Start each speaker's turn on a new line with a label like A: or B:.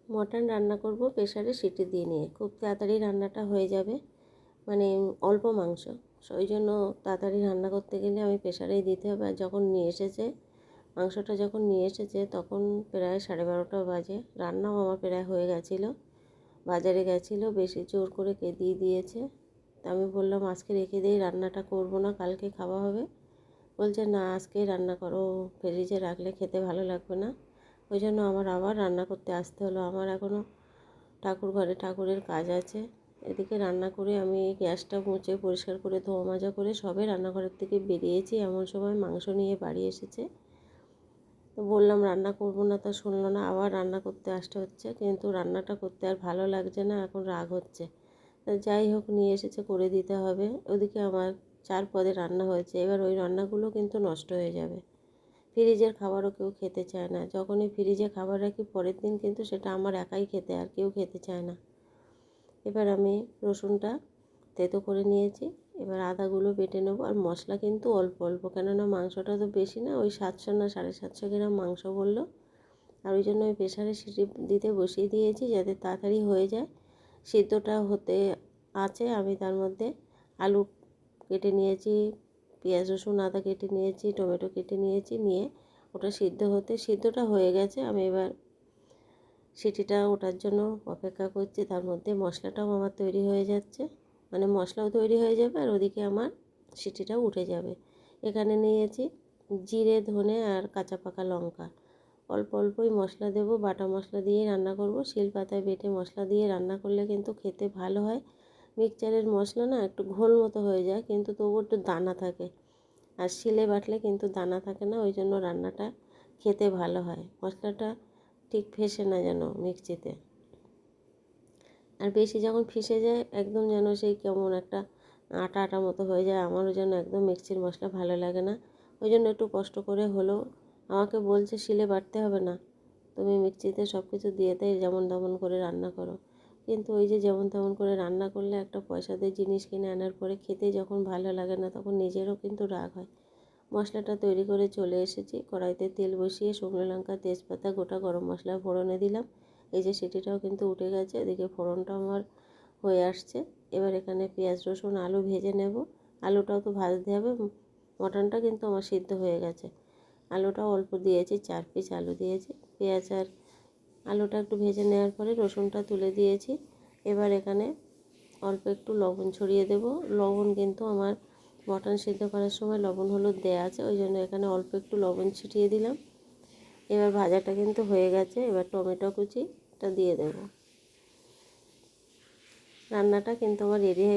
A: Mutton রান্না করব প্রেসারে সিটি দিয়ে নিয়ে, খুব তাড়াতাড়ি রান্নাটা হয়ে যাবে, মানে অল্প মাংস, ওই জন্য তাড়াতাড়ি রান্না করতে গেলে আমি প্রেসারেই দিতে হবে। আর যখন নিয়ে এসেছে মাংসটা, যখন নিয়ে এসেছে তখন প্রায় 12:30 বাজে, রান্নাও আমার প্রায় হয়ে গেছিলো। বাজারে গেছিলো, বেশি জোর করে দিয়ে দিয়েছে। তা আমি বললাম আজকে রেখে দিই, রান্নাটা করব না, কালকে খাওয়া হবে। বলছে না আজকেই রান্না করো, ফ্রিজে রাখলে খেতে ভালো লাগবে না। ওই জন্য আমার আবার রান্না করতে আসতে হলো। আমার এখনও ঠাকুর ঘরে ঠাকুরের কাজ আছে। এদিকে রান্না করে আমি গ্যাসটা মুছে পরিষ্কার করে ধোয়া মাজা করে সবে রান্নাঘরের থেকে বেরিয়েছি, এমন সময় মাংস নিয়ে বাড়ি এসেছে। তো বললাম রান্না করব না, তা শুনলো না, আবার রান্না করতে আসতে হচ্ছে। কিন্তু রান্নাটা করতে আর ভালো লাগছে না, এখন রাগ হচ্ছে। যাই হোক, নিয়ে এসেছে, করে দিতে হবে। ওদিকে আমার 4 পদে রান্না হয়েছে, এবার ওই রান্নাগুলো কিন্তু নষ্ট হয়ে যাবে। ফ্রিজের খাবারও কেউ খেতে চায় না, যখনই ফ্রিজে খাবার রাখি পরের দিন কিন্তু সেটা আমার একাই খেতে, আর কেউ খেতে চায় না। এবার আমি রসুনটা থেতো করে নিয়েছি, এবার আদাগুলো বেটে নেবো। আর মশলা কিন্তু অল্প অল্প, কেননা মাংসটা তো বেশি না, ওই 700 না 750 গ্রাম মাংস বললো। আর ওই জন্য ওই প্রেসারে সিটি দিতে বসিয়ে দিয়েছি যাতে তাড়াতাড়ি হয়ে যায়। সিদ্ধটা হতে আছে, আমি তার মধ্যে আলু কেটে নিয়েছি, পেঁয়াজ রসুন আদা কেটে নিয়েছি, টমেটো কেটে নিয়েছি, নিয়ে ওটা সিদ্ধটা হয়ে গেছে। আমি এবার সিটিটা ওঠার জন্য অপেক্ষা করছি, তার মধ্যে মশলাটাও আমার তৈরি হয়ে যাচ্ছে, মানে মশলাও তৈরি হয়ে যাবে আর ওদিকে আমার সিটিটাও উঠে যাবে। এখানে নিয়েছি জিরে, ধনে আর কাঁচা পাকা লঙ্কা, অল্প অল্পই মশলা দেব, বাটা মশলা দিয়ে রান্না করব। শিলপাতায় বেটে মশলা দিয়ে রান্না করলে কিন্তু খেতে ভালো হয়। মিক্সচারের মশলা না একটু ঘোল মতো হয়ে যায়, কিন্তু তবু একটু দানা থাকে, আর শিলে বাটলে কিন্তু দানা থাকে না, ওই জন্য রান্নাটা খেতে ভালো হয়। মশলাটা ঠিক ফেসে না যেন মিক্সিতে, আর বেশি যখন ফেসে যায় একদম যেন সেই কেমন একটা আটা আটা মতো হয়ে যায়, আমারও যেন একদম মিক্সির মশলা ভালো লাগে না। ওই জন্য একটু কষ্ট করে হলেও আমাকে বলছে শিলে বাটতে হবে না, তুমি মিক্সিতে সব কিছু দিয়ে তাই যেমন তেমন করে রান্না করো। কিন্তু ওই যে যেমন তেমন করে রান্না করলে একটা পয়সা দিয়ে জিনিস কিনে আনার পরে খেতে যখন ভালো লাগে না, তখন নিজেরও কিন্তু রাগ হয়। মশলাটা তৈরি করে চলে এসেছি, কড়াইতে তেল বসিয়ে শুকনো লঙ্কা, তেজপাতা, গোটা গরম মশলা ফোড়নে দিলাম। এই যে সিটিটাও কিন্তু উঠে গেছে, এদিকে ফোড়নটা আমার হয়ে আসছে। এবার এখানে পেঁয়াজ রসুন আলু ভেজে নেব। আলুটাও তো ভাজতে হবে, মটনটা কিন্তু আমার সিদ্ধ হয়ে গেছে। আলুটাও অল্প দিয়েছি, 4 পিস আলু দিয়েছি। পেঁয়াজ আর আলুটা একটু ভেজে নেওয়ার পরে রসুনটা তুলে দিয়েছি। এবার এখানে অল্প একটু লবণ ছড়িয়ে দেব। লবণ কিন্তু আমার মটন সিদ্ধ করার সময় লবণ হলুদ দেওয়া আছে, ওই জন্য এখানে অল্প একটু লবণ ছিটিয়ে দিলাম। এবার ভাজাটা কিন্তু হয়ে গেছে, এবার টমেটো কুচিটা দিয়ে দেব। রান্নাটা কিন্তু আমার রেডি হয়ে